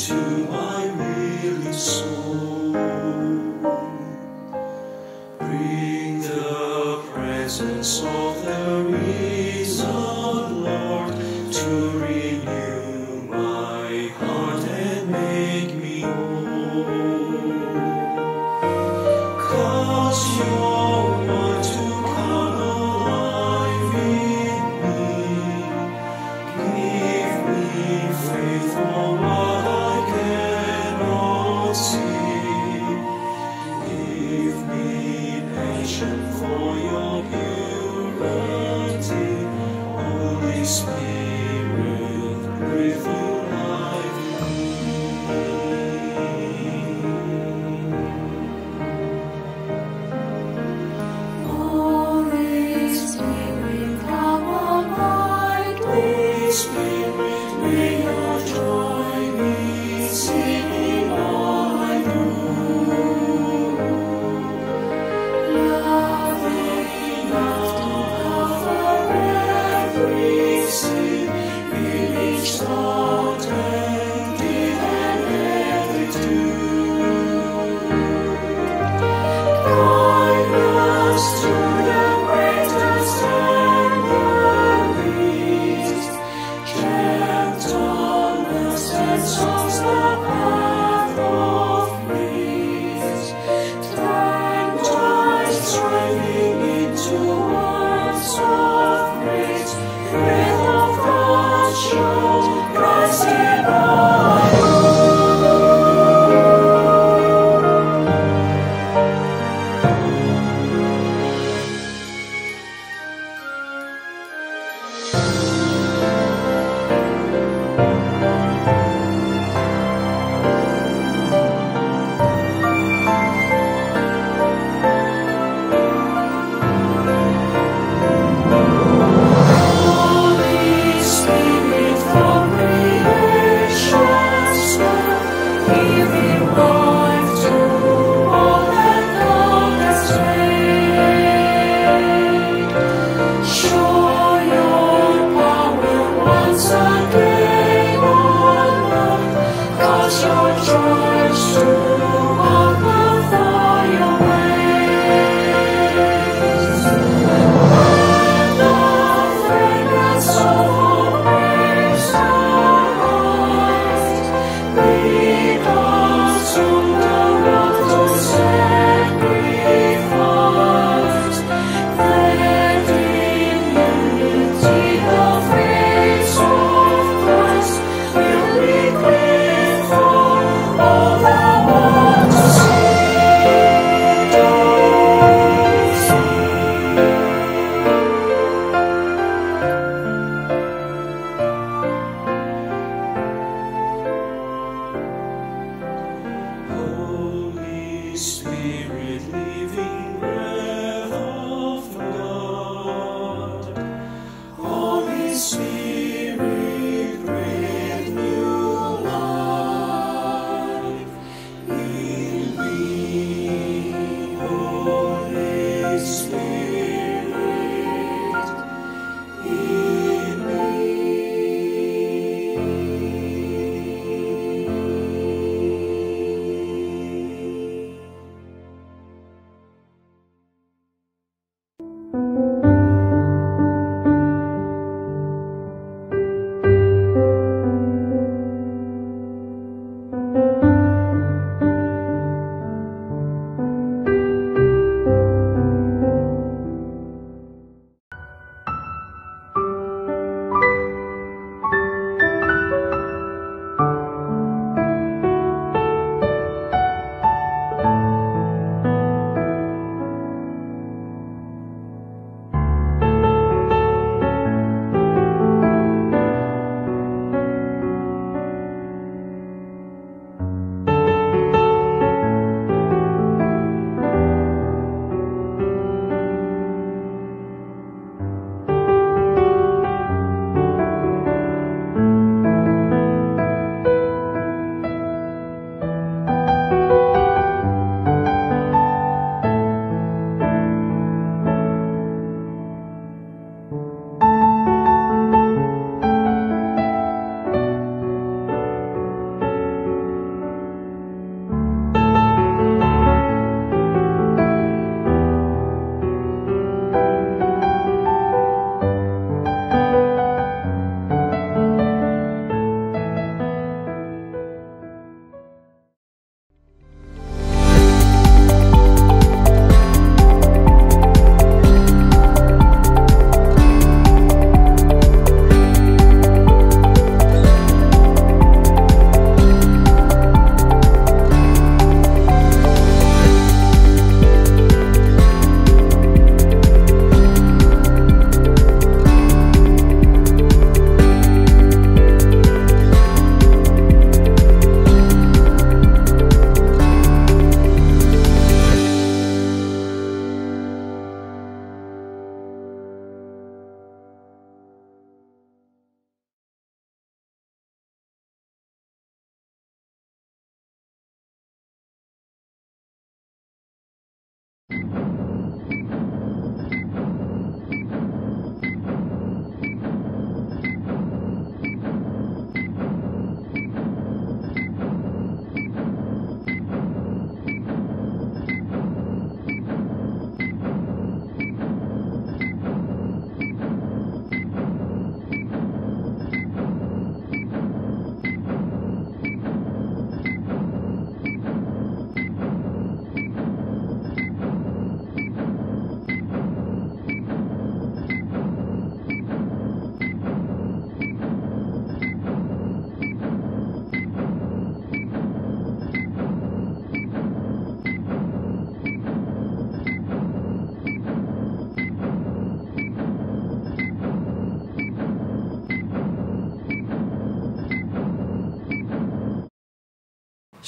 to my weary soul. Bring the presence of the risen Lord to renew my heart and make me whole. Cause your word to come alive in me. Give me faith for what I cannot see. Give me patience for your purity. Holy Spirit, breathe new life in me. Holy Spirit, come on my Holy Spirit, may your joy be seen in all I do. love enough to cover every sin, In each thought and deed and every do. guide us to the greatest and the least. Gentleness and songs the path of peace. Turn my striving into words of praise. Breath of God, show Christ in all. Holy Spirit from creation's birth, giving life to all that God has made. Show your power once again on earth, cause your church to walk before your ways. When the fragrance of our praise arise, lead us on the road to sacrifice. That in unity the face of Christ will be clear for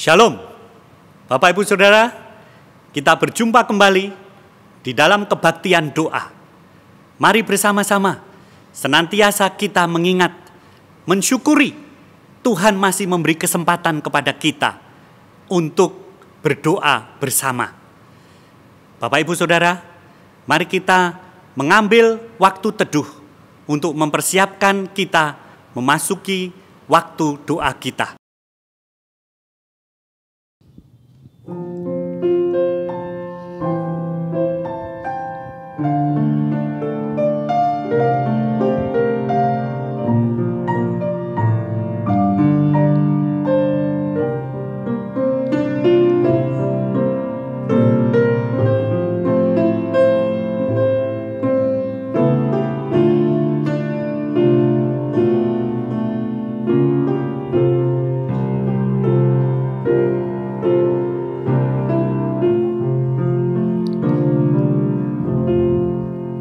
Shalom, Bapak Ibu Saudara, kita berjumpa kembali di dalam kebaktian doa. Mari bersama-sama senantiasa kita mengingat, mensyukuri Tuhan masih memberi kesempatan kepada kita untuk berdoa bersama. Bapak Ibu Saudara, mari kita mengambil waktu teduh untuk mempersiapkan kita memasuki waktu doa kita.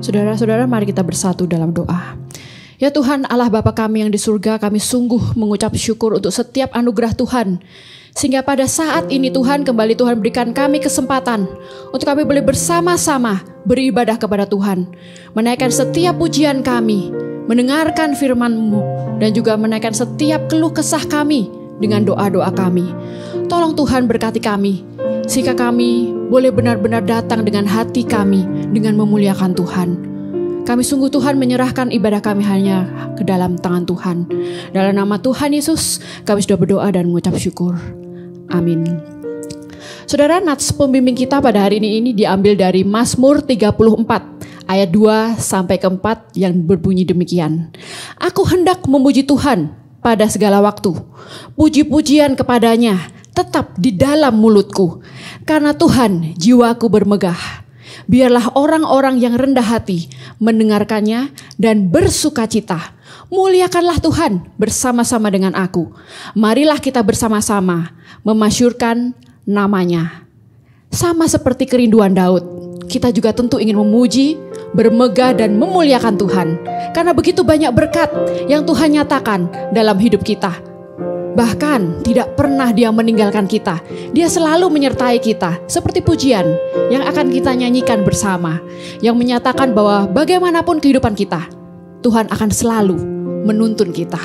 Saudara-saudara, mari kita bersatu dalam doa. Ya Tuhan Allah Bapa kami yang di surga, kami sungguh mengucap syukur untuk setiap anugerah Tuhan. Sehingga pada saat ini Tuhan, kembali Tuhan berikan kami kesempatan untuk kami boleh bersama-sama beribadah kepada Tuhan. Menaikkan setiap pujian kami, mendengarkan firman-Mu, dan juga menaikkan setiap keluh kesah kami dengan doa-doa kami. Tolong Tuhan berkati kami, sehingga kami boleh benar-benar datang dengan hati kami dengan memuliakan Tuhan. Kami sungguh Tuhan menyerahkan ibadah kami hanya ke dalam tangan Tuhan. Dalam nama Tuhan Yesus kami sudah berdoa dan mengucap syukur. Amin. Saudara, nats pembimbing kita pada hari ini diambil dari Mazmur 34 ayat 2 sampai ke 4 yang berbunyi demikian. Aku hendak memuji Tuhan pada segala waktu. Puji-pujian kepadanya tetap di dalam mulutku. Karena Tuhan jiwaku bermegah. Biarlah orang-orang yang rendah hati mendengarkannya dan bersukacita. Muliakanlah Tuhan bersama-sama dengan aku. Marilah kita bersama-sama memasyurkan namanya. Sama seperti kerinduan Daud, kita juga tentu ingin memuji, bermegah dan memuliakan Tuhan. Karena begitu banyak berkat yang Tuhan nyatakan dalam hidup kita. Bahkan tidak pernah Dia meninggalkan kita. Dia selalu menyertai kita, seperti pujian yang akan kita nyanyikan bersama, yang menyatakan bahwa bagaimanapun kehidupan kita, Tuhan akan selalu menuntun kita.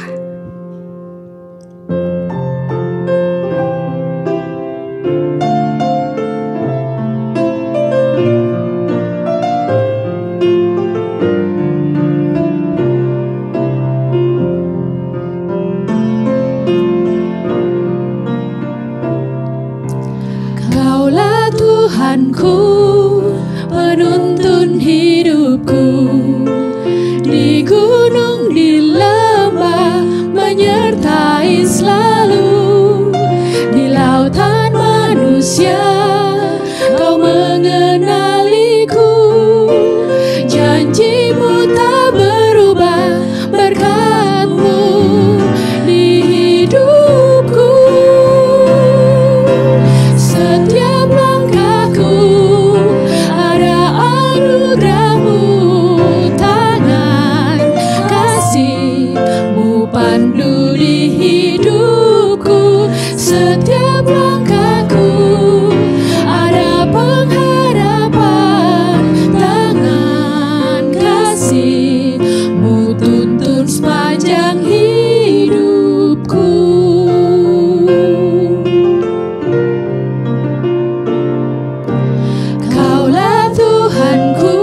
Tuhanku, penuntun hidupku, di gunung di lembah menyertai selalu, di lautan manusia kau mengenaliku, janjimu tak berubah, berkat-Mu di hidupku. Setiap langkahku ada anugerah-Mu, tangan kasih-Mu pandu di hidupku. Setiap langkahku ada pengharapan, tangan kasih-Mu tuntun sepanjang hidupku. Kaulah Tuhanku,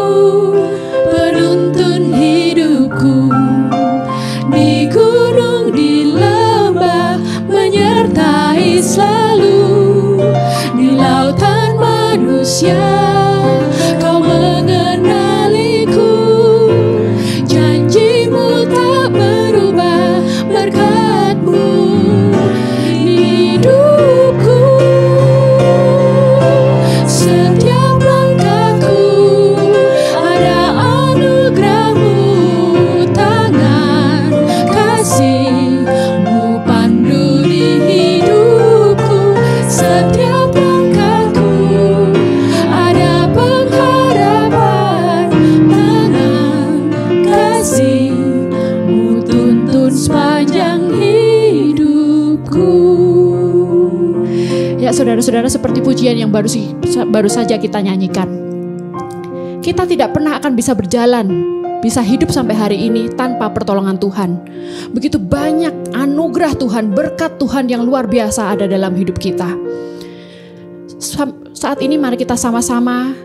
penuntun hidupku, di gunung di lembah menyertai selalu, di lautan manusia kau mengenaliku, janjimu tak berubah, berkat-Mu di hidupku. Setiap langkahku ada anugerah-Mu, tangan kasih-Mu pandu di hidupku. Setiap langkahku ya saudara-saudara, seperti pujian yang baru saja kita nyanyikan. Kita tidak pernah akan bisa berjalan, bisa hidup sampai hari ini tanpa pertolongan Tuhan. Begitu banyak anugerah Tuhan, berkat Tuhan yang luar biasa ada dalam hidup kita. Saat ini mari kita sama-sama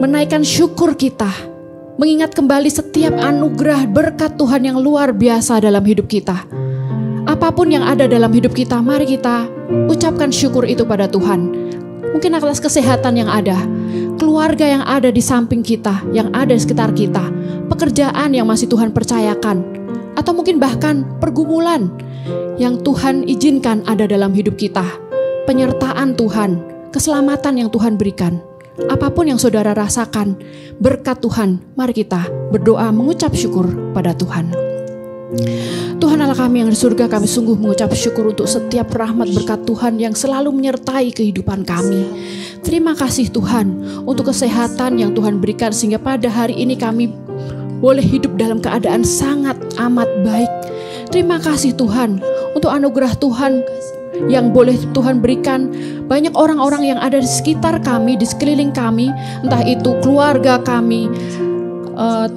menaikkan syukur kita, mengingat kembali setiap anugerah berkat Tuhan yang luar biasa dalam hidup kita. Apapun yang ada dalam hidup kita, mari kita ucapkan syukur itu pada Tuhan. Mungkin atas kesehatan yang ada, keluarga yang ada di samping kita, yang ada di sekitar kita, pekerjaan yang masih Tuhan percayakan, atau mungkin bahkan pergumulan yang Tuhan izinkan ada dalam hidup kita, penyertaan Tuhan, keselamatan yang Tuhan berikan. Apapun yang saudara rasakan, berkat Tuhan, mari kita berdoa mengucap syukur pada Tuhan. Tuhan Allah kami yang di surga, kami sungguh mengucap syukur untuk setiap rahmat berkat Tuhan yang selalu menyertai kehidupan kami. Terima kasih Tuhan untuk kesehatan yang Tuhan berikan sehingga pada hari ini kami boleh hidup dalam keadaan sangat amat baik. Terima kasih Tuhan untuk anugerah Tuhan yang boleh Tuhan berikan. Banyak orang-orang yang ada di sekitar kami, di sekeliling kami, entah itu keluarga kami,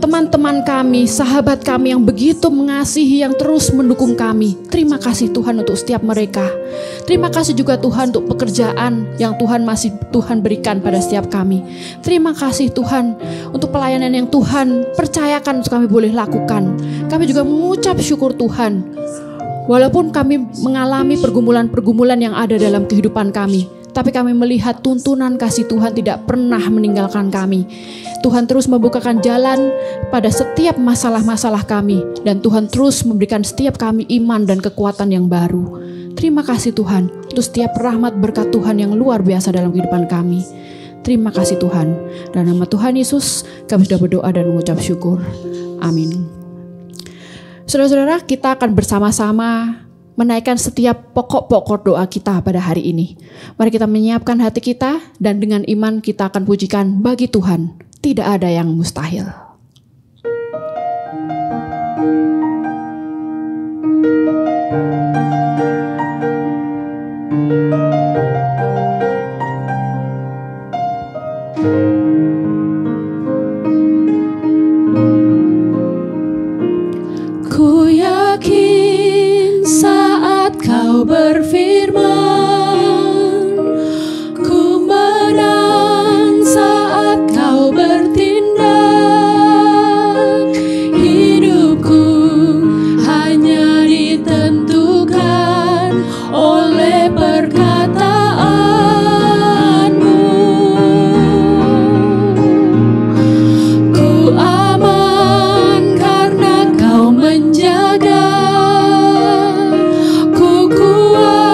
teman-teman kami, sahabat kami yang begitu mengasihi, yang terus mendukung kami. Terima kasih Tuhan untuk setiap mereka. Terima kasih juga Tuhan untuk pekerjaan yang Tuhan masih Tuhan berikan pada setiap kami. Terima kasih Tuhan untuk pelayanan yang Tuhan percayakan untuk kami boleh lakukan. Kami juga mengucap syukur Tuhan, walaupun kami mengalami pergumulan-pergumulan yang ada dalam kehidupan kami, tapi kami melihat tuntunan kasih Tuhan tidak pernah meninggalkan kami. Tuhan terus membukakan jalan pada setiap masalah-masalah kami, dan Tuhan terus memberikan setiap kami iman dan kekuatan yang baru. Terima kasih Tuhan untuk setiap rahmat berkat Tuhan yang luar biasa dalam kehidupan kami. Terima kasih Tuhan. Dalam nama Tuhan Yesus kami sudah berdoa dan mengucap syukur. Amin. Saudara-saudara, kita akan bersama-sama menaikkan setiap pokok-pokok doa kita pada hari ini. Mari kita menyiapkan hati kita, dan dengan iman kita akan pujikan bagi Tuhan tidak ada yang mustahil. Ku yakin saat kau berfirman, ku menang saat kau bertindak. Hidupku hanya ditentukan oleh perkataanmu. Ku aman karena kau menjaga, ku kuat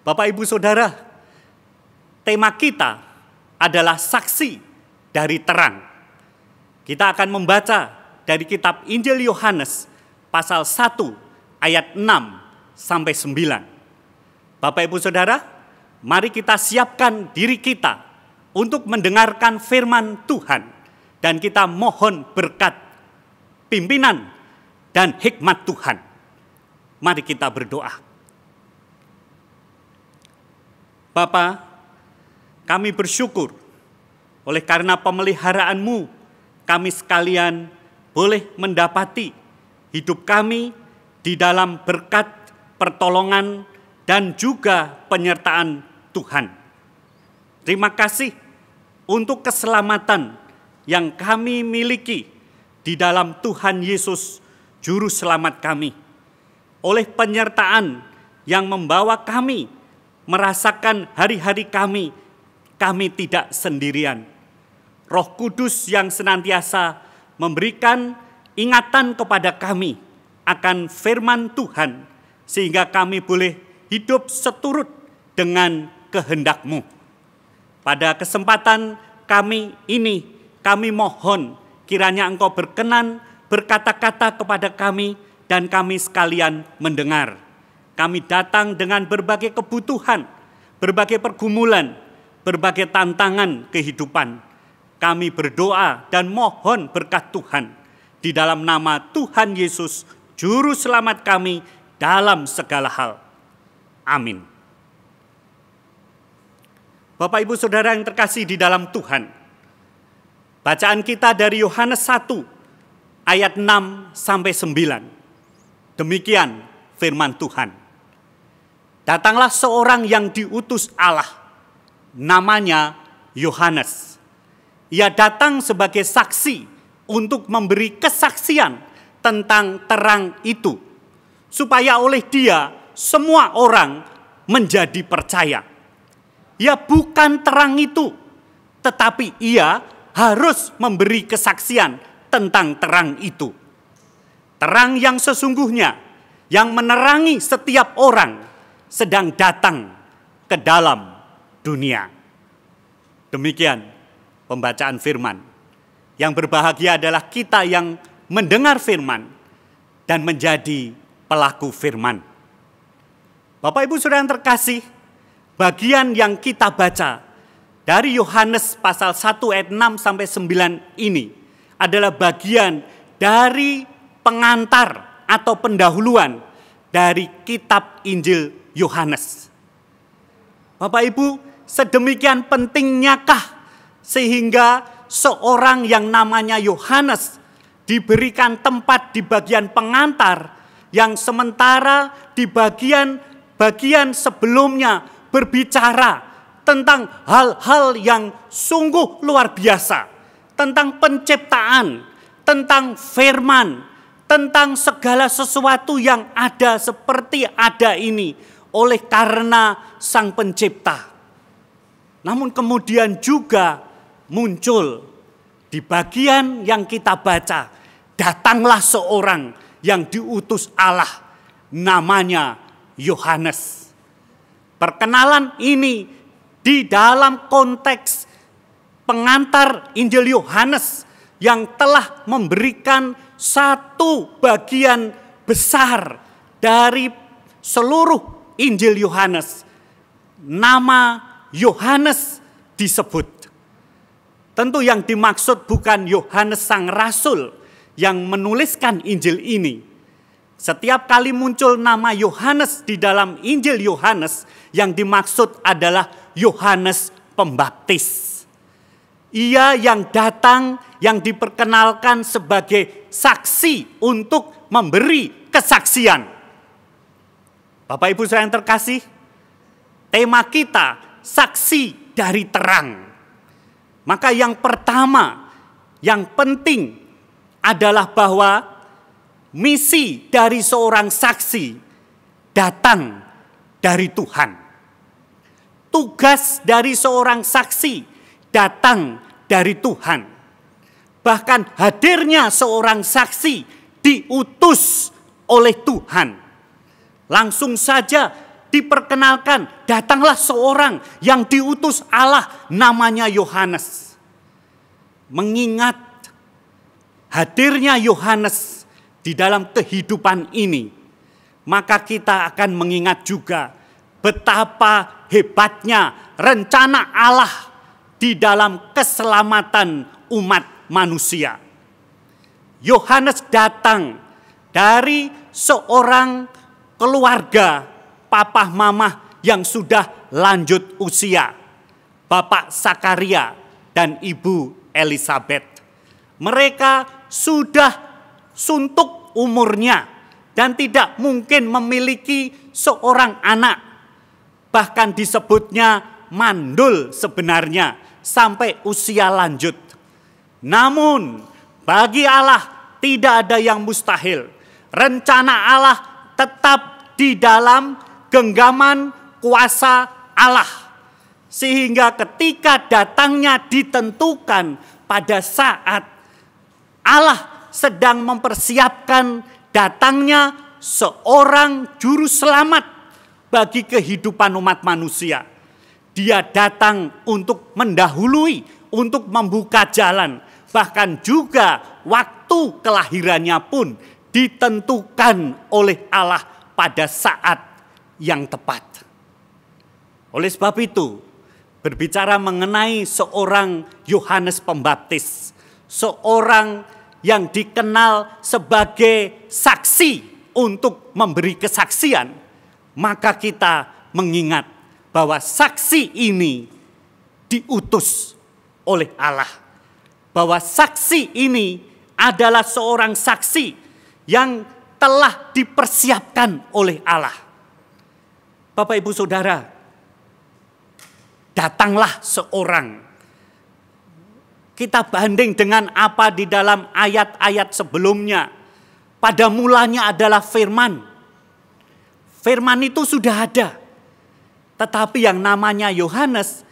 Bapak Ibu Saudara, tema kita adalah saksi dari terang. Kita akan membaca dari kitab Injil Yohanes pasal 1 ayat 6 sampai 9. Bapak Ibu Saudara, mari kita siapkan diri kita untuk mendengarkan firman Tuhan dan kita mohon berkat pimpinan dan hikmat Tuhan. Mari kita berdoa. Bapa, kami bersyukur oleh karena pemeliharaanmu, kami sekalian boleh mendapati hidup kami di dalam berkat, pertolongan, dan juga penyertaan Tuhan. Terima kasih untuk keselamatan yang kami miliki di dalam Tuhan Yesus, Juru Selamat kami. Oleh penyertaan yang membawa kami merasakan hari-hari kami tidak sendirian. Roh Kudus yang senantiasa memberikan ingatan kepada kami akan firman Tuhan, sehingga kami boleh hidup seturut dengan kehendak-Mu. Pada kesempatan kami ini, kami mohon kiranya Engkau berkenan berkata-kata kepada kami dan kami sekalian mendengar. Kami datang dengan berbagai kebutuhan, berbagai pergumulan, berbagai tantangan kehidupan. Kami berdoa dan mohon berkat Tuhan di dalam nama Tuhan Yesus, Juru Selamat kami dalam segala hal. Amin. Bapak Ibu Saudara yang terkasih di dalam Tuhan, bacaan kita dari Yohanes 1 ayat 6 sampai 9. Demikian firman Tuhan. Datanglah seorang yang diutus Allah, namanya Yohanes. Ia datang sebagai saksi untuk memberi kesaksian tentang terang itu, supaya oleh dia semua orang menjadi percaya. Ia bukan terang itu, tetapi ia harus memberi kesaksian tentang terang itu. Terang yang sesungguhnya, yang menerangi setiap orang, sedang datang ke dalam dunia. Demikian pembacaan firman. Yang berbahagia adalah kita yang mendengar firman dan menjadi pelaku firman. Bapak Ibu Saudara yang terkasih, bagian yang kita baca dari Yohanes pasal 1 ayat 6 sampai 9 ini adalah bagian dari pengantar atau pendahuluan dari kitab Injil Yohanes. Bapak Ibu, sedemikian pentingnyakah sehingga seorang yang namanya Yohanes diberikan tempat di bagian pengantar, yang sementara di bagian sebelumnya berbicara tentang hal-hal yang sungguh luar biasa, tentang penciptaan, tentang firman, tentang segala sesuatu yang ada seperti ada ini oleh karena Sang Pencipta. Namun kemudian juga muncul di bagian yang kita baca, datanglah seorang yang diutus Allah, namanya Yohanes. Perkenalan ini di dalam konteks pengantar Injil Yohanes yang telah memberikan satu bagian besar dari seluruh Injil Yohanes. Nama Yohanes disebut. Tentu yang dimaksud bukan Yohanes sang Rasul yang menuliskan Injil ini. Setiap kali muncul nama Yohanes di dalam Injil Yohanes, yang dimaksud adalah Yohanes Pembaptis. Ia yang datang, yang diperkenalkan sebagai saksi untuk memberi kesaksian. Bapak Ibu Saudara yang terkasih, tema kita saksi dari terang. Maka yang pertama, yang penting adalah bahwa misi dari seorang saksi datang dari Tuhan. Tugas dari seorang saksi datang dari Tuhan. Bahkan hadirnya seorang saksi diutus oleh Tuhan. Langsung saja diperkenalkan, datanglah seorang yang diutus Allah, namanya Yohanes. Mengingat hadirnya Yohanes di dalam kehidupan ini, maka kita akan mengingat juga betapa hebatnya rencana Allah di dalam keselamatan umat manusia. Yohanes datang dari seorang keluarga papa mamah yang sudah lanjut usia, Bapak Sakaria dan Ibu Elizabeth. Mereka sudah suntuk umurnya dan tidak mungkin memiliki seorang anak. Bahkan disebutnya mandul sebenarnya sampai usia lanjut. Namun bagi Allah tidak ada yang mustahil. Rencana Allah tetap di dalam genggaman kuasa Allah. Sehingga ketika datangnya ditentukan pada saat Allah sedang mempersiapkan datangnya seorang juru selamat bagi kehidupan umat manusia. Dia datang untuk mendahului, untuk membuka jalan. Bahkan juga waktu kelahirannya pun ditentukan oleh Allah pada saat yang tepat. Oleh sebab itu, berbicara mengenai seorang Yohanes Pembaptis, seorang yang dikenal sebagai saksi untuk memberi kesaksian, maka kita mengingat bahwa saksi ini diutus oleh Allah. Bahwa saksi ini adalah seorang saksi yang telah dipersiapkan oleh Allah. Bapak Ibu Saudara, datanglah seorang. Kita banding dengan apa di dalam ayat-ayat sebelumnya. Pada mulanya adalah firman. Firman itu sudah ada. Tetapi yang namanya Yohanes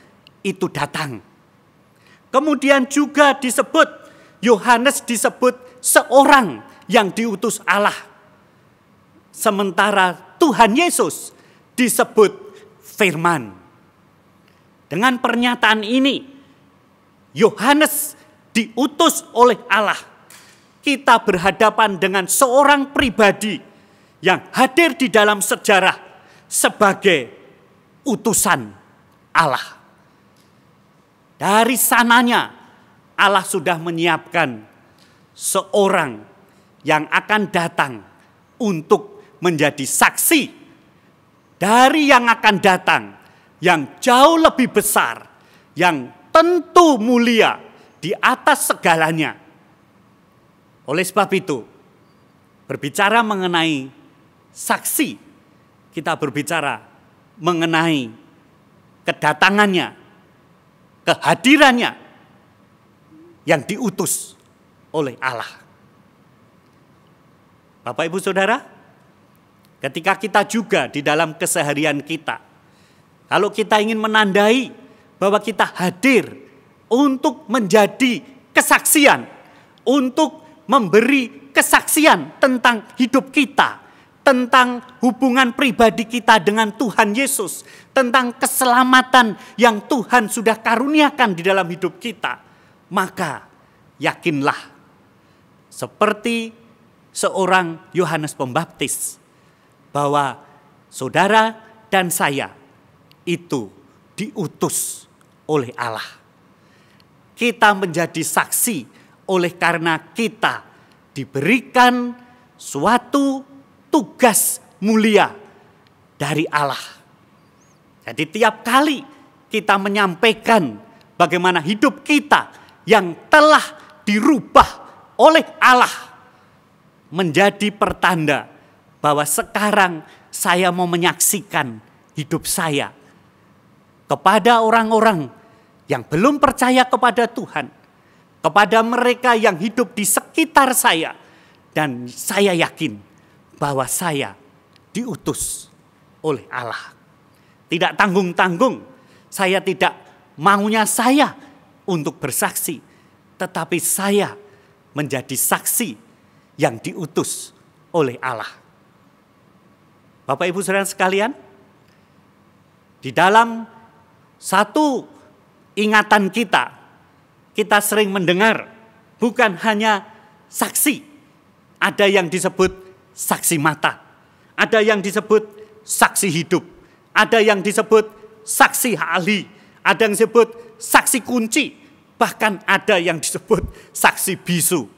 itu datang. Kemudian juga disebut, Yohanes disebut seorang yang diutus Allah. Sementara Tuhan Yesus disebut firman. Dengan pernyataan ini, Yohanes diutus oleh Allah. Kita berhadapan dengan seorang pribadi yang hadir di dalam sejarah sebagai utusan Allah. Dari sananya Allah sudah menyiapkan seorang yang akan datang untuk menjadi saksi dari yang akan datang yang jauh lebih besar, yang tentu mulia di atas segalanya. Oleh sebab itu, berbicara mengenai saksi, kita berbicara mengenai kedatangannya, kehadirannya yang diutus oleh Allah. Bapak Ibu Saudara, ketika kita juga di dalam keseharian kita, kalau kita ingin menandai bahwa kita hadir untuk menjadi kesaksian, untuk memberi kesaksian tentang hidup kita, tentang hubungan pribadi kita dengan Tuhan Yesus, tentang keselamatan yang Tuhan sudah karuniakan di dalam hidup kita, maka yakinlah seperti seorang Yohanes Pembaptis bahwa saudara dan saya itu diutus oleh Allah. Kita menjadi saksi oleh karena kita diberikan suatu tugas mulia dari Allah. Jadi tiap kali kita menyampaikan bagaimana hidup kita yang telah dirubah oleh Allah menjadi pertanda bahwa sekarang saya mau menyaksikan hidup saya kepada orang-orang yang belum percaya kepada Tuhan, kepada mereka yang hidup di sekitar saya, dan saya yakin bahwa saya diutus oleh Allah. Tidak tanggung-tanggung, saya tidak maunya saya untuk bersaksi, tetapi saya menjadi saksi yang diutus oleh Allah. Bapak Ibu Saudara sekalian, Di dalam satu ingatan kita sering mendengar bukan hanya saksi, ada yang disebut saksi mata, ada yang disebut saksi hidup, ada yang disebut saksi ahli, ada yang disebut saksi kunci, bahkan ada yang disebut saksi bisu.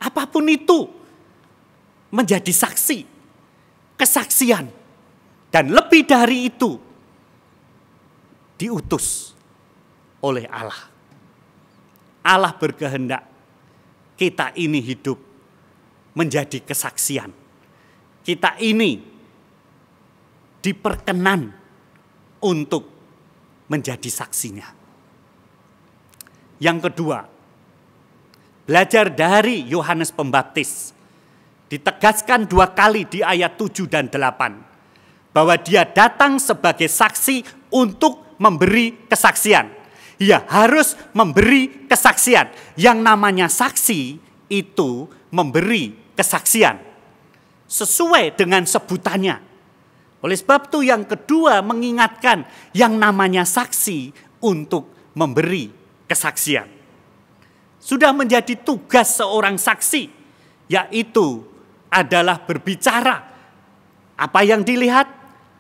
Apapun itu menjadi saksi, kesaksian, dan lebih dari itu diutus oleh Allah. Allah berkehendak kita ini hidup menjadi kesaksian. Kita ini diperkenan untuk menjadi saksinya. Yang kedua, belajar dari Yohanes Pembaptis. Ditegaskan 2 kali di ayat 7 dan 8. Bahwa dia datang sebagai saksi untuk memberi kesaksian. Ia harus memberi kesaksian. Yang namanya saksi itu memberi kesaksian. Sesuai dengan sebutannya. Oleh sebab itu yang kedua mengingatkan yang namanya saksi untuk memberi kesaksian. Sudah menjadi tugas seorang saksi, yaitu adalah berbicara apa yang dilihat,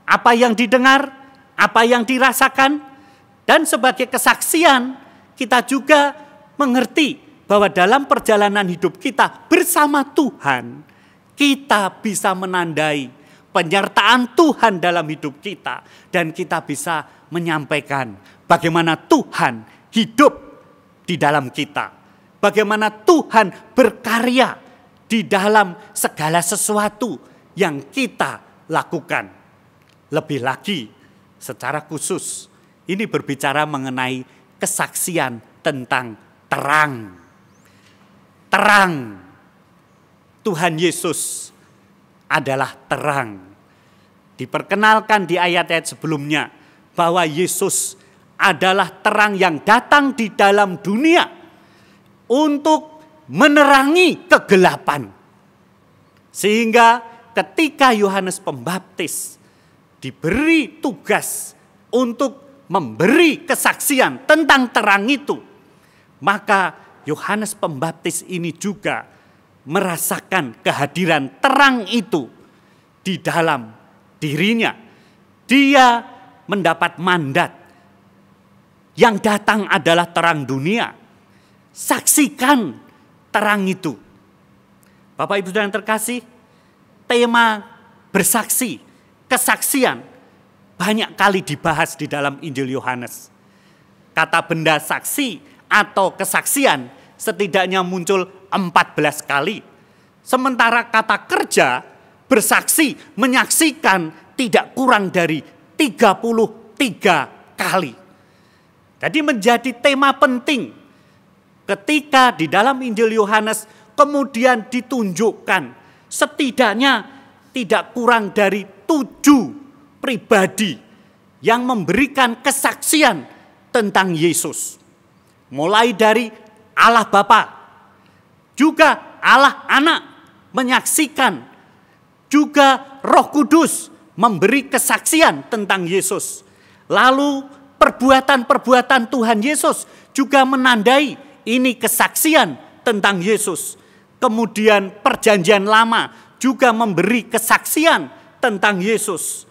apa yang didengar, apa yang dirasakan. Dan sebagai kesaksian kita juga mengerti bahwa dalam perjalanan hidup kita bersama Tuhan, kita bisa menandai penyertaan Tuhan dalam hidup kita. Dan kita bisa menyampaikan bagaimana Tuhan hidup di dalam kita. Bagaimana Tuhan berkarya di dalam segala sesuatu yang kita lakukan. Lebih lagi secara khusus ini berbicara mengenai kesaksian tentang terang. Terang. Tuhan Yesus adalah terang. Diperkenalkan di ayat-ayat sebelumnya bahwa Yesus adalah terang yang datang di dalam dunia untuk menerangi kegelapan. Sehingga ketika Yohanes Pembaptis diberi tugas untuk memberi kesaksian tentang terang itu, maka Yohanes Pembaptis ini juga merasakan kehadiran terang itu di dalam dirinya. Dia mendapat mandat. Yang datang adalah terang dunia. Saksikan terang itu. Bapak Ibu Saudara yang terkasih, tema bersaksi, kesaksian banyak kali dibahas di dalam Injil Yohanes. Kata benda saksi atau kesaksian setidaknya muncul 14 kali. Sementara kata kerja, bersaksi, menyaksikan tidak kurang dari 33 kali. Jadi menjadi tema penting ketika di dalam Injil Yohanes kemudian ditunjukkan setidaknya tidak kurang dari 7 pribadi yang memberikan kesaksian tentang Yesus. Mulai dari Allah Bapa, juga Allah Anak menyaksikan, juga Roh Kudus memberi kesaksian tentang Yesus. Lalu perbuatan-perbuatan Tuhan Yesus juga menandai ini kesaksian tentang Yesus. Kemudian perjanjian lama juga memberi kesaksian tentang Yesus.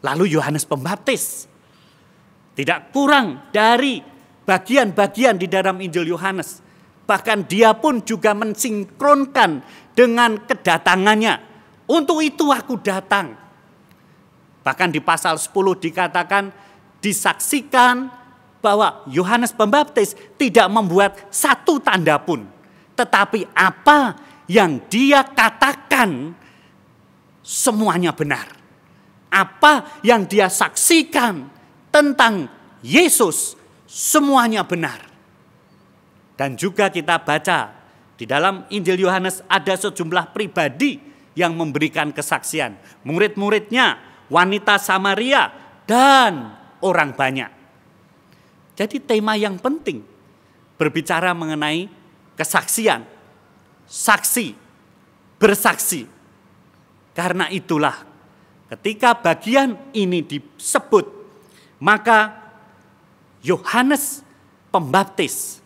Lalu Yohanes Pembaptis tidak kurang dari bagian-bagian di dalam Injil Yohanes. Bahkan dia pun juga mensinkronkan dengan kedatangannya. Untuk itu aku datang. Bahkan di pasal 10 dikatakan disaksikan bahwa Yohanes Pembaptis tidak membuat satu tanda pun. Tetapi apa yang dia katakan semuanya benar. Apa yang dia saksikan tentang Yesus semuanya benar. Dan juga kita baca di dalam Injil Yohanes ada sejumlah pribadi yang memberikan kesaksian. Murid-muridnya, wanita Samaria, dan orang banyak. Jadi tema yang penting berbicara mengenai kesaksian, saksi, bersaksi. Karena itulah Ketika bagian ini disebut, maka Yohanes Pembaptis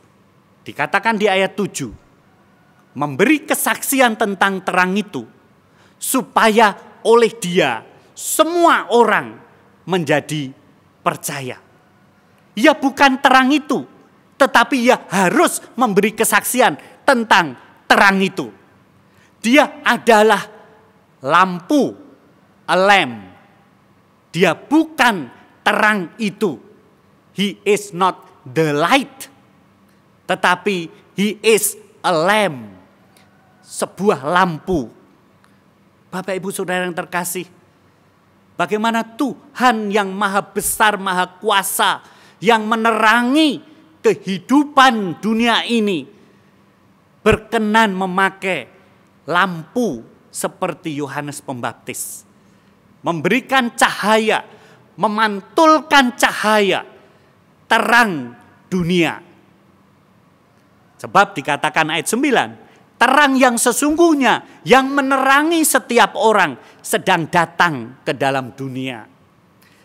dikatakan di ayat 7 memberi kesaksian tentang terang itu supaya oleh dia semua orang menjadi percaya. Ia bukan terang itu, tetapi ia harus memberi kesaksian tentang terang itu. Dia adalah lampu, a lamp. Dia bukan terang itu. He is not the light, tetapi he is a lamp. Sebuah lampu. Bapak Ibu Saudara yang terkasih, bagaimana Tuhan yang maha besar, maha kuasa, yang menerangi kehidupan dunia ini, berkenan memakai lampu seperti Yohanes Pembaptis. Memberikan cahaya, memantulkan cahaya, terang dunia. Sebab dikatakan ayat 9, terang yang sesungguhnya yang menerangi setiap orang sedang datang ke dalam dunia.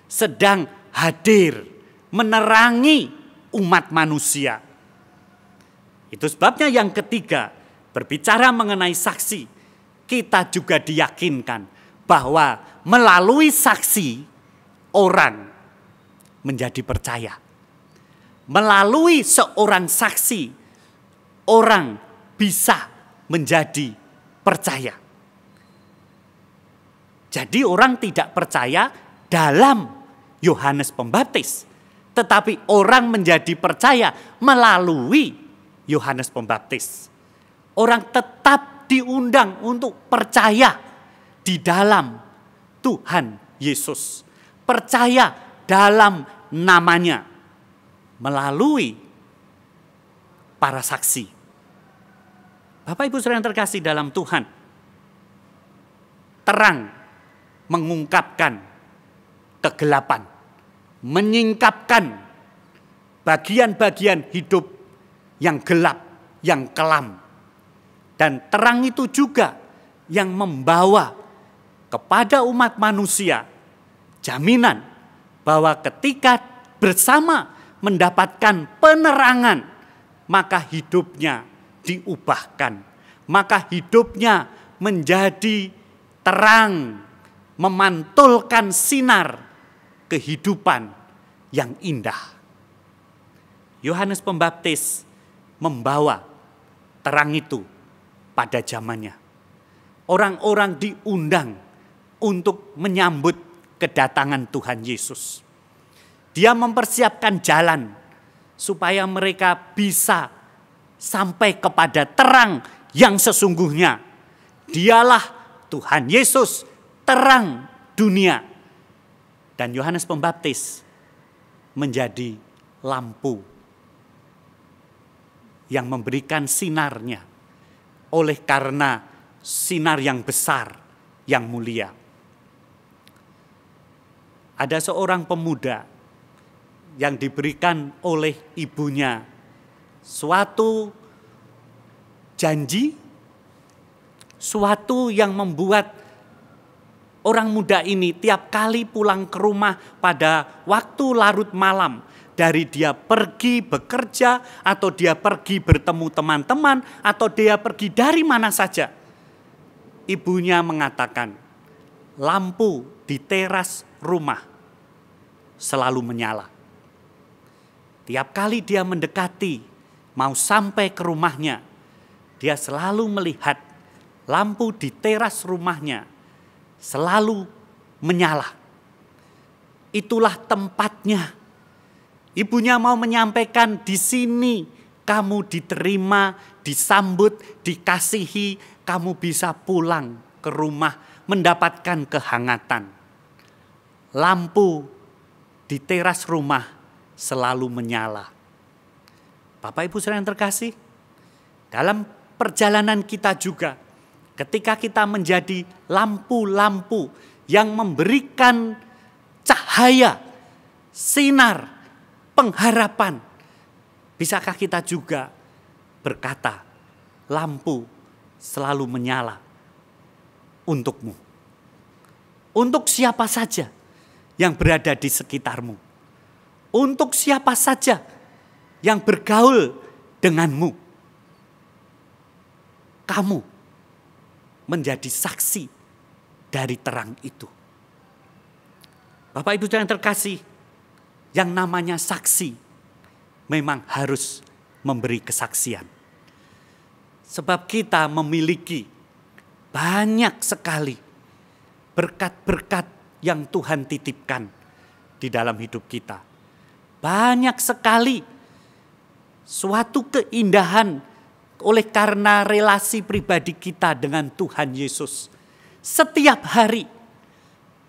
Sedang hadir, menerangi umat manusia. Itu sebabnya yang ketiga, berbicara mengenai saksi, kita juga diyakinkan bahwa melalui saksi orang menjadi percaya. Melalui seorang saksi orang bisa menjadi percaya. Jadi orang tidak percaya dalam Yohanes Pembaptis, tetapi orang menjadi percaya melalui Yohanes Pembaptis. Orang tetap diundang untuk percaya di dalam Tuhan Yesus. Percaya dalam namanya melalui para saksi. Bapak Ibu Saudara yang terkasih dalam Tuhan, terang mengungkapkan kegelapan, menyingkapkan bagian-bagian hidup yang gelap, yang kelam. Dan terang itu juga yang membawa kepada umat manusia jaminan bahwa ketika bersama mendapatkan penerangan, maka hidupnya diubahkan. Maka hidupnya menjadi terang, memantulkan sinar kehidupan yang indah. Yohanes Pembaptis membawa terang itu pada zamannya. Orang-orang diundang untuk menyambut kedatangan Tuhan Yesus. Dia mempersiapkan jalan supaya mereka bisa sampai kepada terang yang sesungguhnya. Dialah Tuhan Yesus, terang dunia. Dan Yohanes Pembaptis menjadi lampu yang memberikan sinarnya oleh karena sinar yang besar, yang mulia. Ada seorang pemuda yang diberikan oleh ibunya suatu janji, suatu yang membuat orang muda ini tiap kali pulang ke rumah pada waktu larut malam, dari dia pergi bekerja atau dia pergi bertemu teman-teman atau dia pergi dari mana saja, ibunya mengatakan lampu di teras rumah selalu menyala. Tiap kali dia mendekati, mau sampai ke rumahnya, dia selalu melihat lampu di teras rumahnya selalu menyala. Itulah tempatnya. Ibunya mau menyampaikan, di sini kamu diterima, disambut, dikasihi, kamu bisa pulang ke rumah mendapatkan kehangatan. Lampu di teras rumah selalu menyala. Bapak Ibu Saudara yang terkasih, dalam perjalanan kita juga, ketika kita menjadi lampu-lampu yang memberikan cahaya, sinar, pengharapan, bisakah kita juga berkata, lampu selalu menyala untukmu. untuk siapa saja yang berada di sekitarmu, untuk siapa saja yang bergaul denganmu. Kamu menjadi saksi dari terang itu. Bapak Ibu yang terkasih, yang namanya saksi memang harus memberi kesaksian. Sebab kita memiliki banyak sekali berkat-berkat yang Tuhan titipkan di dalam hidup kita. Banyak sekali suatu keindahan oleh karena relasi pribadi kita dengan Tuhan Yesus. Setiap hari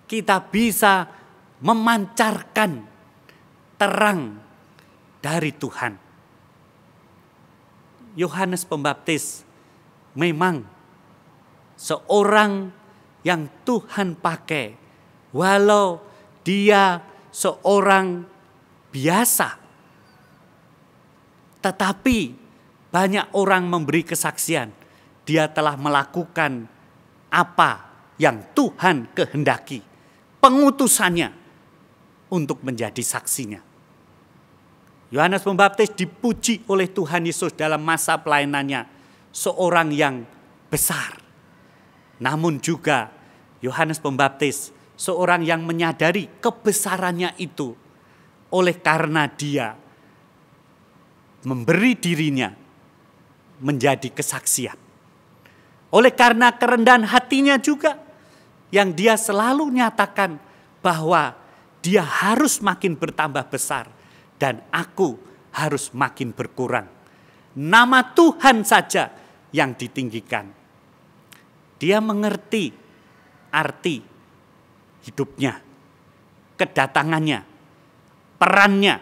kita bisa memancarkan terang dari Tuhan. Yohanes Pembaptis memang seorang yang Tuhan pakai, walau dia seorang biasa. Tetapi banyak orang memberi kesaksian, dia telah melakukan apa yang Tuhan kehendaki, pengutusannya untuk menjadi saksinya. Yohanes Pembaptis dipuji oleh Tuhan Yesus dalam masa pelayanannya, seorang yang besar. Namun juga Yohanes Pembaptis seorang yang menyadari kebesarannya itu, oleh karena dia memberi dirinya menjadi kesaksian. Oleh karena kerendahan hatinya juga, yang dia selalu nyatakan bahwa dia harus makin bertambah besar dan aku harus makin berkurang. Nama Tuhan saja yang ditinggikan. Dia mengerti arti hidupnya, kedatangannya, perannya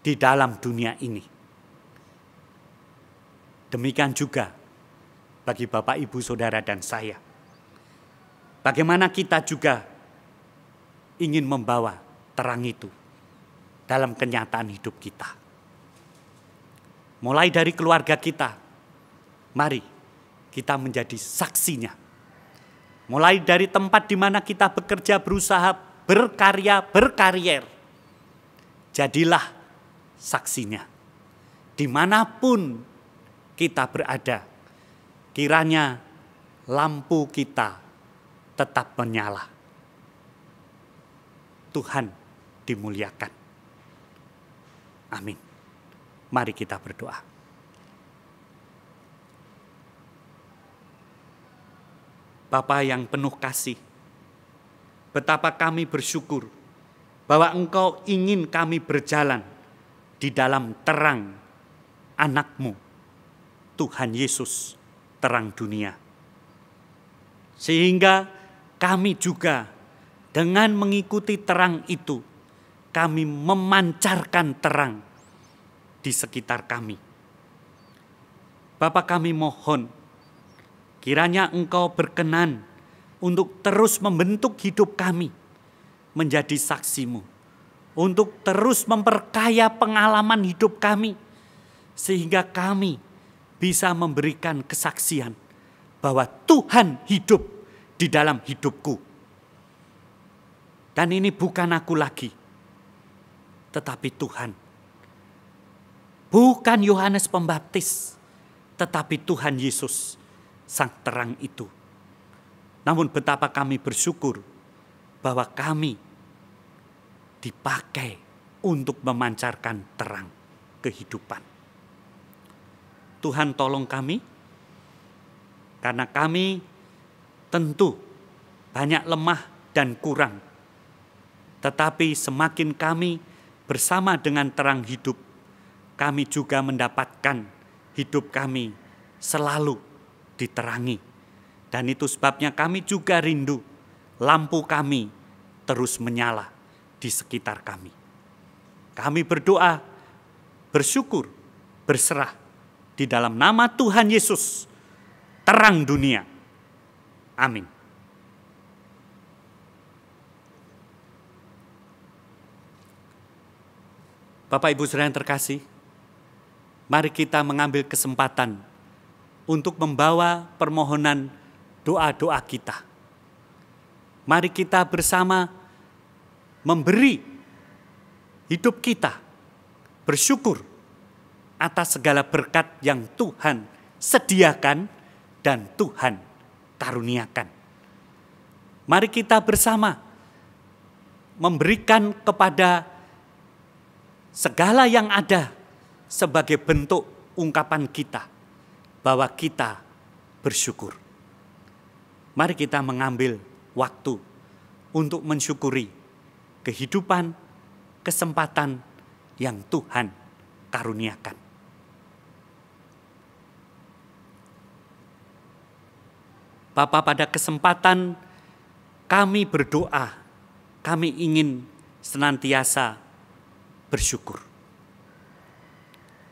di dalam dunia ini. Demikian juga bagi Bapak, Ibu, Saudara, dan saya. Bagaimana kita juga ingin membawa terang itu dalam kenyataan hidup kita. Mulai dari keluarga kita, mari kita menjadi saksinya. Mulai dari tempat di mana kita bekerja, berusaha, berkarya, berkarier. Jadilah saksinya. Dimanapun kita berada, kiranya lampu kita tetap menyala. Tuhan dimuliakan. Amin. Mari kita berdoa. Bapa yang penuh kasih, betapa kami bersyukur bahwa Engkau ingin kami berjalan di dalam terang anak-Mu, Tuhan Yesus, terang dunia. Sehingga kami juga dengan mengikuti terang itu, kami memancarkan terang di sekitar kami. Bapa, kami mohon, kiranya Engkau berkenan untuk terus membentuk hidup kami menjadi saksi-Mu, untuk terus memperkaya pengalaman hidup kami, sehingga kami bisa memberikan kesaksian bahwa Tuhan hidup di dalam hidupku. Dan ini bukan aku lagi, tetapi Tuhan. Bukan Yohanes Pembaptis, tetapi Tuhan Yesus, Sang terang itu. Namun betapa kami bersyukur bahwa kami dipakai untuk memancarkan terang kehidupan. Tuhan tolong kami, karena kami tentu banyak lemah dan kurang. Tetapi semakin kami bersama dengan terang hidup, kami juga mendapatkan hidup kami selalu diterangi. Dan itu sebabnya kami juga rindu lampu kami terus menyala di sekitar kami. Kami berdoa, bersyukur, berserah di dalam nama Tuhan Yesus, terang dunia. Amin. Bapak, Ibu, Saudara yang terkasih, mari kita mengambil kesempatan untuk membawa permohonan doa-doa kita. Mari kita bersama memberi hidup kita bersyukur atas segala berkat yang Tuhan sediakan dan Tuhan karuniakan. Mari kita bersama memberikan kepada segala yang ada sebagai bentuk ungkapan kita bahwa kita bersyukur. Mari kita mengambil waktu untuk mensyukuri kehidupan, kesempatan yang Tuhan karuniakan. Bapa, pada kesempatan kami berdoa, kami ingin senantiasa bersyukur.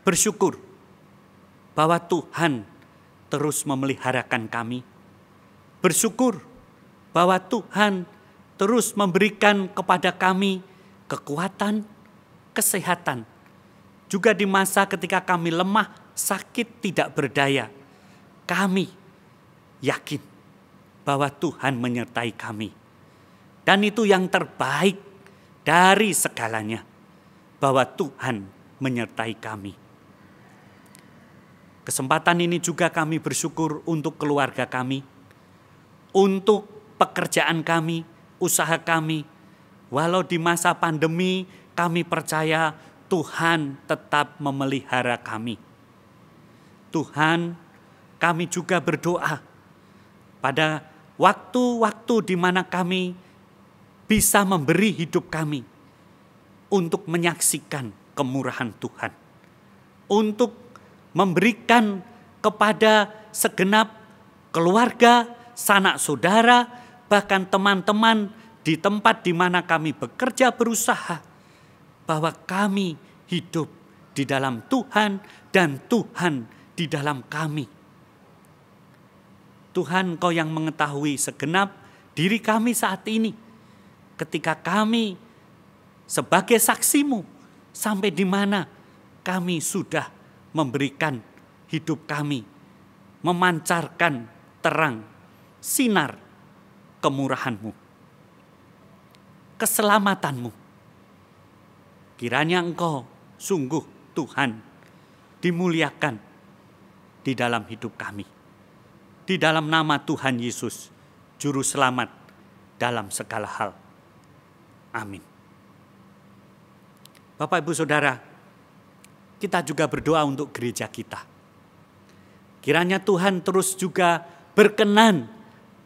Bersyukur bahwa Tuhan terus memeliharakan kami. Bersyukur bahwa Tuhan terus memberikan kepada kami kekuatan, kesehatan. Juga di masa ketika kami lemah, sakit, tidak berdaya, kami yakin bahwa Tuhan menyertai kami. Dan itu yang terbaik dari segalanya, bahwa Tuhan menyertai kami. Kesempatan ini juga kami bersyukur untuk keluarga kami, untuk pekerjaan kami, usaha kami. Walau di masa pandemi, kami percaya Tuhan tetap memelihara kami. Tuhan, kami juga berdoa pada waktu-waktu di mana kami bisa memberi hidup kami untuk menyaksikan kemurahan Tuhan, untuk memberikan kepada segenap keluarga, sanak saudara, bahkan teman-teman di tempat di mana kami bekerja berusaha, bahwa kami hidup di dalam Tuhan dan Tuhan di dalam kami. Tuhan, Kau yang mengetahui segenap diri kami saat ini, ketika kami sebagai saksi-Mu, sampai di mana kami sudah memberikan hidup kami, memancarkan terang, sinar kemurahan-Mu, keselamatan-Mu. Kiranya Engkau sungguh Tuhan dimuliakan di dalam hidup kami. Di dalam nama Tuhan Yesus, Juru Selamat dalam segala hal. Amin. Bapak, Ibu, Saudara, kita juga berdoa untuk gereja kita. Kiranya Tuhan terus juga berkenan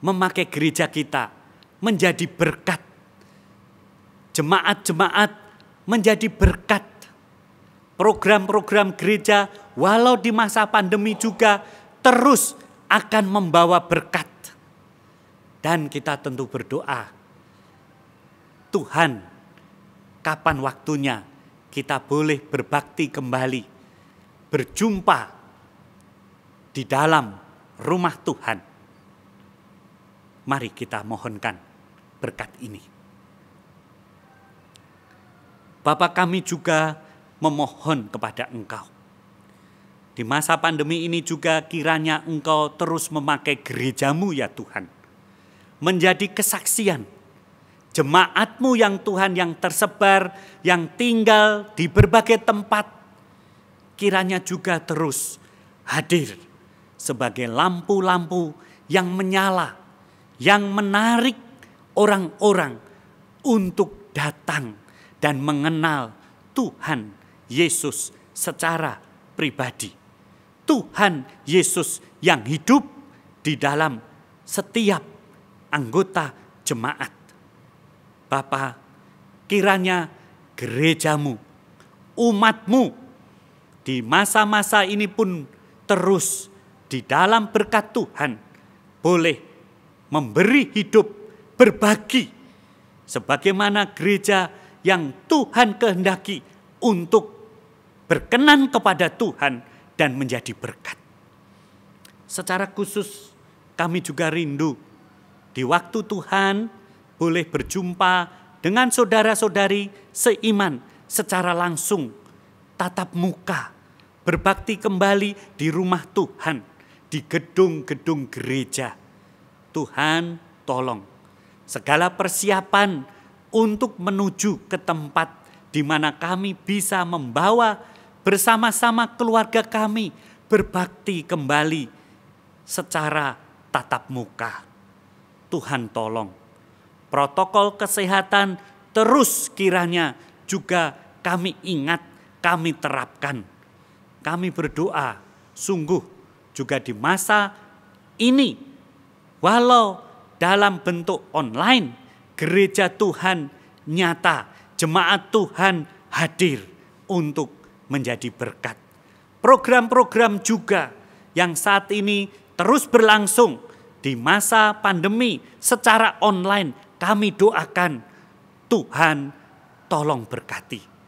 memakai gereja kita menjadi berkat. Jemaat-jemaat menjadi berkat. Program-program gereja walau di masa pandemi juga terus akan membawa berkat. Dan kita tentu berdoa, Tuhan, kapan waktunya kita boleh berbakti kembali, berjumpa di dalam rumah Tuhan. Mari kita mohonkan berkat ini. Bapa, kami juga memohon kepada Engkau. Di masa pandemi ini juga kiranya Engkau terus memakai gereja-Mu ya Tuhan. Menjadi kesaksian jemaat-Mu yang Tuhan yang tersebar, yang tinggal di berbagai tempat. Kiranya juga terus hadir sebagai lampu-lampu yang menyala, yang menarik orang-orang untuk datang dan mengenal Tuhan Yesus secara pribadi. Tuhan Yesus yang hidup di dalam setiap anggota jemaat. Bapa, kiranya gereja-Mu, umat-Mu di masa-masa ini pun terus di dalam berkat Tuhan boleh memberi hidup, berbagi sebagaimana gereja yang Tuhan kehendaki untuk berkenan kepada Tuhan dan menjadi berkat. Secara khusus kami juga rindu di waktu Tuhan boleh berjumpa dengan saudara-saudari seiman secara langsung, tatap muka, berbakti kembali di rumah Tuhan, di gedung-gedung gereja. Tuhan, tolong segala persiapan untuk menuju ke tempat di mana kami bisa membawa bersama-sama keluarga kami berbakti kembali secara tatap muka. Tuhan tolong, protokol kesehatan terus kiranya juga kami ingat, kami terapkan. Kami berdoa sungguh juga di masa ini, walau dalam bentuk online, gereja Tuhan nyata, jemaat Tuhan hadir untuk menjadi berkat. Program-program juga yang saat ini terus berlangsung di masa pandemi secara online, kami doakan Tuhan tolong berkati.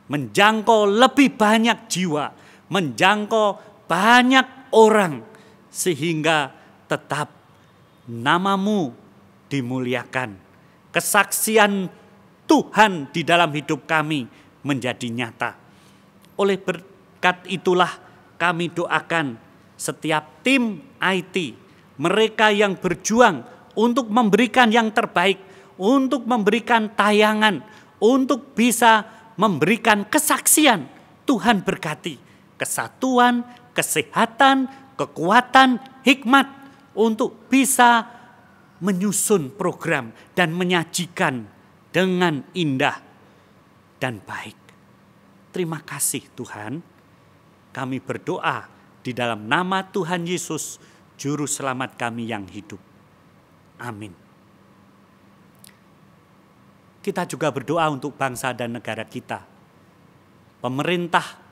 Menjangkau lebih banyak jiwa, menjangkau banyak orang, sehingga tetap namamu dimuliakan. Kesaksian Tuhan di dalam hidup kami menjadi nyata. Oleh berkat itulah kami doakan setiap tim IT, mereka yang berjuang untuk memberikan yang terbaik, untuk memberikan tayangan, untuk bisa memberikan kesaksian. Tuhan berkati kesatuan, kesehatan, kekuatan, hikmat untuk bisa menyusun program dan menyajikan dengan indah dan baik. Terima kasih Tuhan. Kami berdoa di dalam nama Tuhan Yesus, Juru Selamat kami yang hidup. Amin. Kita juga berdoa untuk bangsa dan negara kita. Pemerintah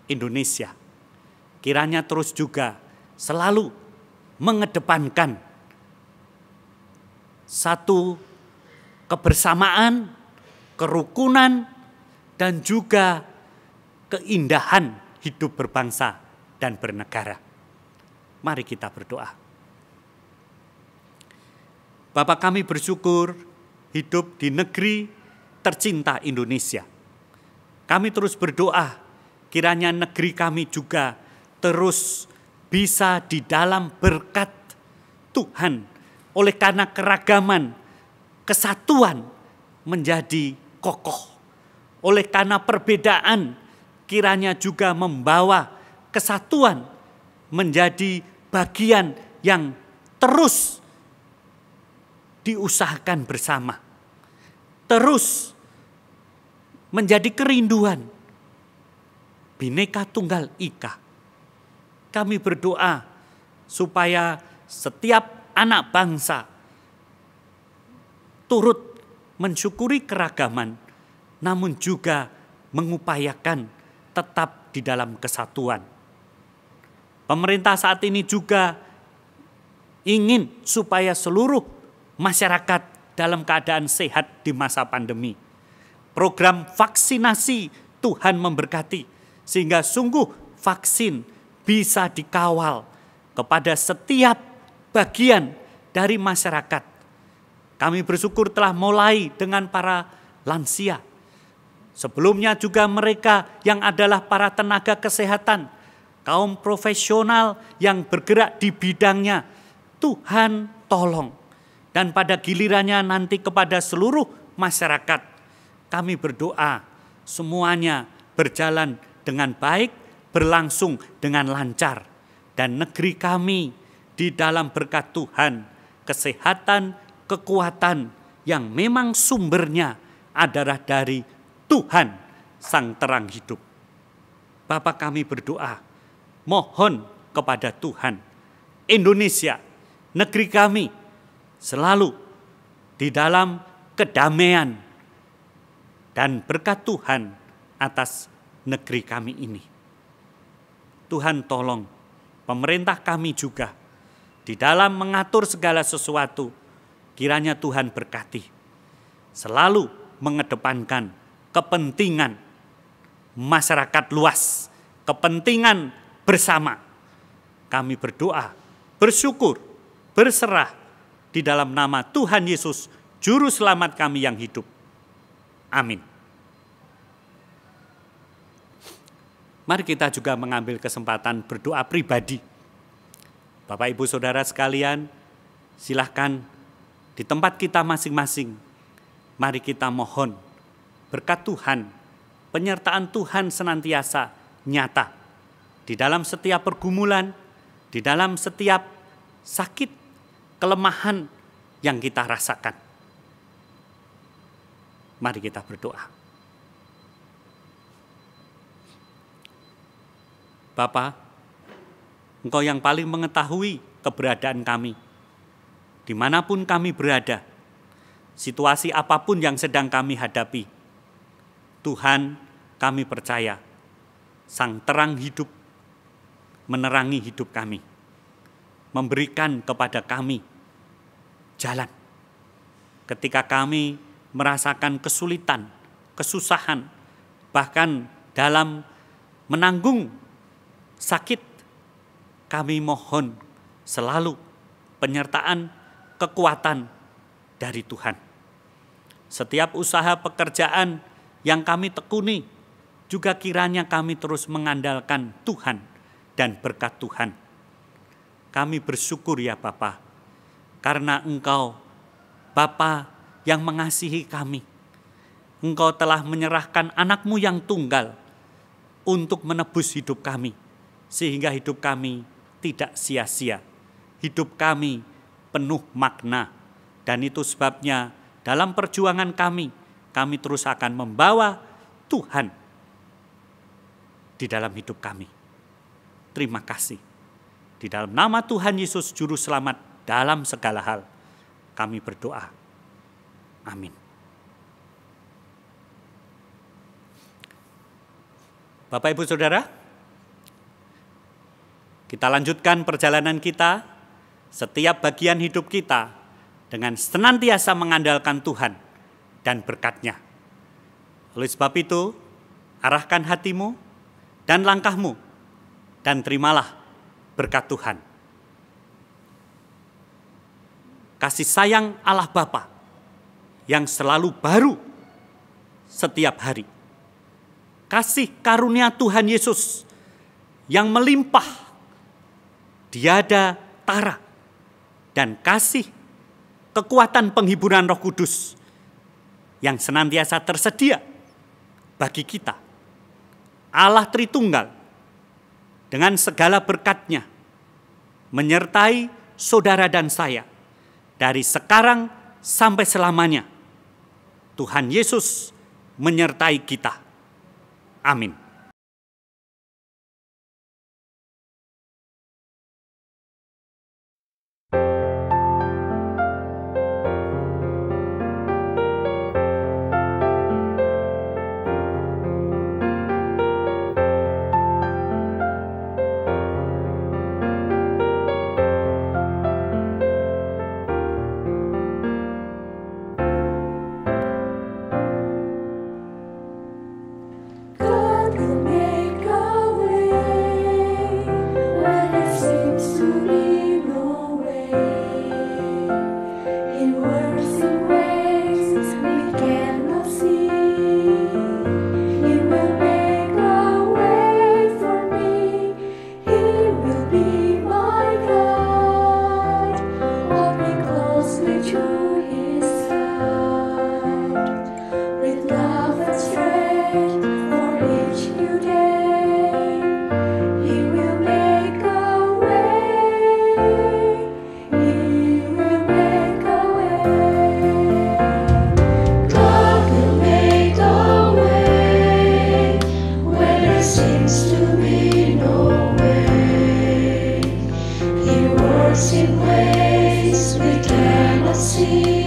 Indonesia kiranya terus juga selalu mengedepankan satu kebersamaan, kerukunan, dan juga keindahan hidup berbangsa dan bernegara. Mari kita berdoa. Bapa, kami bersyukur hidup di negeri tercinta Indonesia. Kami terus berdoa kiranya negeri kami juga terus bisa di dalam berkat Tuhan. Oleh karena keragaman, kesatuan menjadi kokoh. Oleh karena perbedaan, kiranya juga membawa kesatuan menjadi bagian yang terus diusahakan bersama. Terus menjadi kerinduan Bhinneka Tunggal Ika. Kami berdoa supaya setiap anak bangsa turut mensyukuri keragaman, namun juga mengupayakan tetap di dalam kesatuan. Pemerintah saat ini juga ingin supaya seluruh masyarakat dalam keadaan sehat di masa pandemi. Program vaksinasi Tuhan memberkati, sehingga sungguh vaksin bisa dikawal kepada setiap bagian dari masyarakat. Kami bersyukur telah mulai dengan para lansia. Sebelumnya juga mereka yang adalah para tenaga kesehatan, kaum profesional yang bergerak di bidangnya. Tuhan tolong. Dan pada gilirannya nanti kepada seluruh masyarakat, kami berdoa semuanya berjalan dengan baik, berlangsung dengan lancar. Dan negeri kami di dalam berkat Tuhan, kesehatan, kekuatan yang memang sumbernya adalah dari Tuhan Sang Terang Hidup. Bapa, kami berdoa, mohon kepada Tuhan, Indonesia, negeri kami, selalu di dalam kedamaian dan berkat Tuhan atas negeri kami ini. Tuhan tolong pemerintah kami juga di dalam mengatur segala sesuatu, kiranya Tuhan berkati, selalu mengedepankan kepentingan masyarakat luas, kepentingan bersama. Kami berdoa, bersyukur, berserah di dalam nama Tuhan Yesus, Juru Selamat kami yang hidup. Amin. Mari kita juga mengambil kesempatan berdoa pribadi. Bapak Ibu Saudara sekalian, silahkan Di tempat kita masing-masing, mari kita mohon berkat Tuhan, penyertaan Tuhan senantiasa nyata di dalam setiap pergumulan, di dalam setiap sakit, kelemahan yang kita rasakan. Mari kita berdoa. Bapa, Engkau yang paling mengetahui keberadaan kami, dimanapun kami berada, situasi apapun yang sedang kami hadapi. Tuhan, kami percaya, Sang terang hidup menerangi hidup kami, memberikan kepada kami jalan. Ketika kami merasakan kesulitan, kesusahan, bahkan dalam menanggung sakit, kami mohon selalu penyertaan, kekuatan dari Tuhan. Setiap usaha pekerjaan yang kami tekuni, juga kiranya kami terus mengandalkan Tuhan dan berkat Tuhan. Kami bersyukur ya Bapa, karena Engkau, Bapa yang mengasihi kami. Engkau telah menyerahkan anak-Mu yang tunggal untuk menebus hidup kami, sehingga hidup kami tidak sia-sia. Hidup kami penuh makna, dan itu sebabnya dalam perjuangan kami terus akan membawa Tuhan di dalam hidup kami. Terima kasih. Di dalam nama Tuhan Yesus Juru Selamat dalam segala hal, kami berdoa. Amin. Bapak Ibu Saudara, kita lanjutkan perjalanan kita, setiap bagian hidup kita dengan senantiasa mengandalkan Tuhan dan berkat-Nya. Oleh sebab itu, arahkan hatimu dan langkahmu dan terimalah berkat Tuhan. Kasih sayang Allah Bapa yang selalu baru setiap hari. Kasih karunia Tuhan Yesus yang melimpah tiada tara, dan kasih kekuatan penghiburan Roh Kudus yang senantiasa tersedia bagi kita. Allah Tritunggal dengan segala berkat-Nya menyertai saudara dan saya dari sekarang sampai selamanya. Tuhan Yesus menyertai kita. Amin. God will make a way when there seems to be no way. He works in ways we cannot see. He will make a way for me. He will be my God. Hold me closely to His side with love and strength for each new day. He will make a way. He will make a way. God will make a way when there seems to be no way. He works in ways we cannot see.